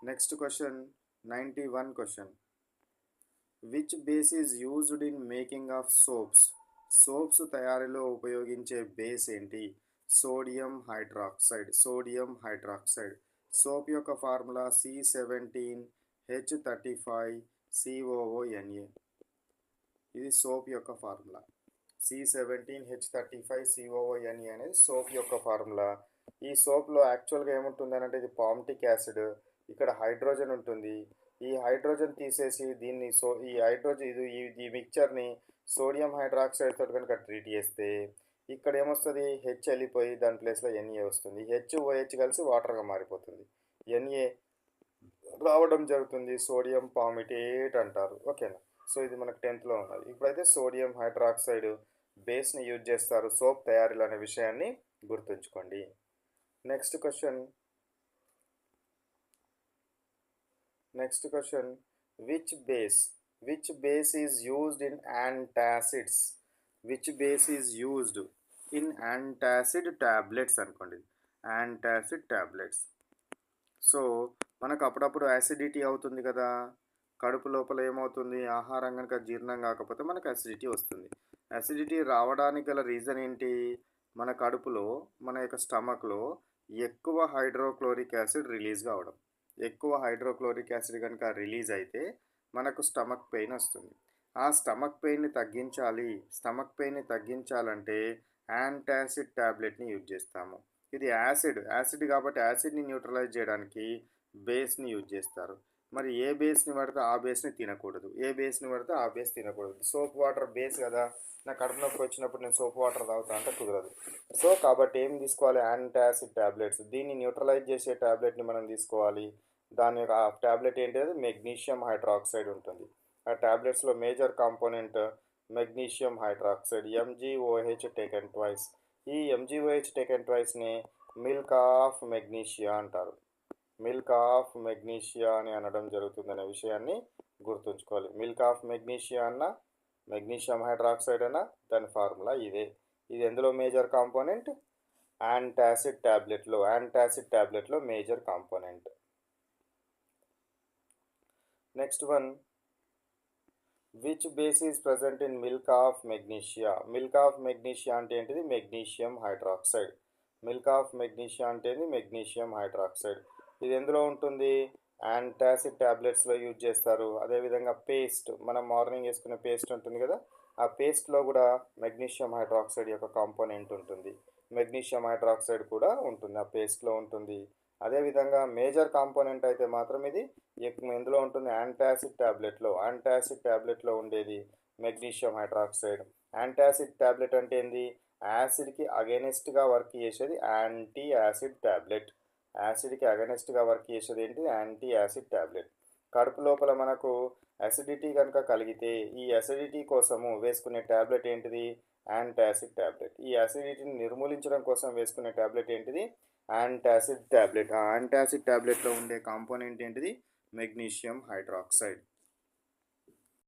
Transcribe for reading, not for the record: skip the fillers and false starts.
Next question 91 question. Which base is used in making of swords? Soaps తయారీలో ఉపయోగించే base ఏంటి? Sodium hydroxide. Sodium hydroxide. Soap యొక్క formula C17H35COONA. ఇది soap యొక్క formula. C17H35COONA అనేది soap యొక్క ఫార్ములా. ఈ సోప్లో యాక్చువల్గా ఏముంటుంది అంటే ఇది పామ్టిక్ యాసిడ్, ఇక్కడ హైడ్రోజన్ ఉంటుంది. ఈ హైడ్రోజన్ తీసేసి దీన్ని ఈ హైడ్రోజన్ ఈ మిక్చర్ని సోడియం హైడ్రాక్సైడ్ తోటి కనుక ట్రీట్ చేస్తే ఇక్కడ ఏమొస్తుంది? హెచ్ వెళ్ళిపోయి దాని ప్లేస్లో NA వస్తుంది. HOH కలిసి వాటర్గా మారిపోతుంది. NA రావడం జరుగుతుంది. సోడియం పామిటేట్ అంటారు. ఓకేనా? సో ఇది మనకు 10th ఉన్నది. ఇప్పుడైతే సోడియం హైడ్రాక్సైడ్ బేస్ని యూజ్ చేస్తారు సోప్ తయారీలు అనే విషయాన్ని గుర్తుంచుకోండి. Next question. Which base is used in antacids? Which base is used in antacid tablets అనుకోండి. Antacid tablets. సో మనకు అప్పుడప్పుడు యాసిడిటీ అవుతుంది కదా, కడుపు లోపల ఏమవుతుంది? ఆహారం కనుక జీర్ణం కాకపోతే మనకు యాసిడిటీ వస్తుంది. యాసిడిటీ రావడానికి గల రీజన్ ఏంటి? మన కడుపులో, మన యొక్క స్టమక్లో ఎక్కువ హైడ్రోక్లోరిక్ యాసిడ్ రిలీజ్ కావడం. ఎక్కువ హైడ్రోక్లోరిక్ యాసిడ్ కనుక రిలీజ్ అయితే మనకు స్టమక్ పెయిన్ వస్తుంది. ఆ స్టమక్ పెయిన్ని తగ్గించాలంటే యాంటాసిడ్ ట్యాబ్లెట్ని యూజ్ చేస్తాము. ఇది యాసిడ్ కాబట్టి యాసిడ్ని న్యూట్రలైజ్ చేయడానికి బేస్ని యూజ్ చేస్తారు. మరి ఏ బేస్ని పడితే ఆ బేస్ని తినకూడదు. సోప్ వాటర్ బేస్ కదా, నా కడుపు నొప్పి వచ్చినప్పుడు నేను సోప్ వాటర్ తాగుతా అంటే కుదరదు. సో కాబట్టి ఏం తీసుకోవాలి? Antacid tablets. దీన్ని న్యూట్రలైజ్ చేసే ట్యాబ్లెట్ని మనం తీసుకోవాలి. దాని ఆ ట్యాబ్లెట్ ఏంటిది? మెగ్నీషియం హైడ్రాక్సైడ్ ఉంటుంది. ఆ ట్యాబ్లెట్స్లో major component magnesium hydroxide, MgOH taken twice. ఈ MgOH టేకెన్ ట్వైస్ని మిల్క్ ఆఫ్ మెగ్నీషియా అంటారు. మిల్క్ ఆఫ్ మెగ్నీషియా అని అనడం జరుగుతుందనే విషయాన్ని గుర్తుంచుకోవాలి. మిల్క్ ఆఫ్ మెగ్నీషియా అన్న, మెగ్నీషియం హైడ్రాక్సైడ్ అన్న, దాని ఫార్ములా ఇదే. ఇది ఎందులో మేజర్ కాంపోనెంట్? యాంటాసిడ్ ట్యాబ్లెట్లో major component. Next one. Which base is present in milk of magnesia? Milk of magnesia అంటే ఏంటిది? Magnesium hydroxide. Magnesium hydroxide. ఇది ఎందులో ఉంటుంది? యాంటాసిడ్ ట్యాబ్లెట్స్లో యూజ్ చేస్తారు. అదేవిధంగా పేస్ట్, మనం మార్నింగ్ వేసుకునే పేస్ట్ ఉంటుంది కదా, ఆ పేస్ట్లో కూడా మెగ్నీషియం హైడ్రాక్సైడ్ యొక్క కాంపోనెంట్ ఉంటుంది. మెగ్నీషియం హైడ్రాక్సైడ్ కూడా ఉంటుంది, ఆ పేస్ట్లో ఉంటుంది. అదేవిధంగా మేజర్ కాంపోనెంట్ అయితే మాత్రం ఇది ఎందులో ఉంటుంది? యాంటాసిడ్ ట్యాబ్లెట్లో ఉండేది మెగ్నీషియం హైడ్రాక్సైడ్. యాంటాసిడ్ ట్యాబ్లెట్ అంటే ఏంది? యాసిడ్కి అగెనిస్ట్గా వర్క్ చేసేది యాంటీ యాసిడ్ ట్యాబ్లెట్. ఏంటి? Anti acid tablet. కడుపు లోపల మనకు యాసిడిటీ కనుక కలిగితే ఈ యాసిడిటీ కోసము వేసుకునే ట్యాబ్లెట్ ఏంటిది? Antacid tablet. ఈ యాసిడిటీని నిర్మూలించడం కోసం వేసుకునే ట్యాబ్లెట్ ఏంటిది? Antacid tablet. ఆ యాంటాసిడ్ ట్యాబ్లెట్లో ఉండే కాంపోనెంట్ ఏంటిది? Magnesium hydroxide.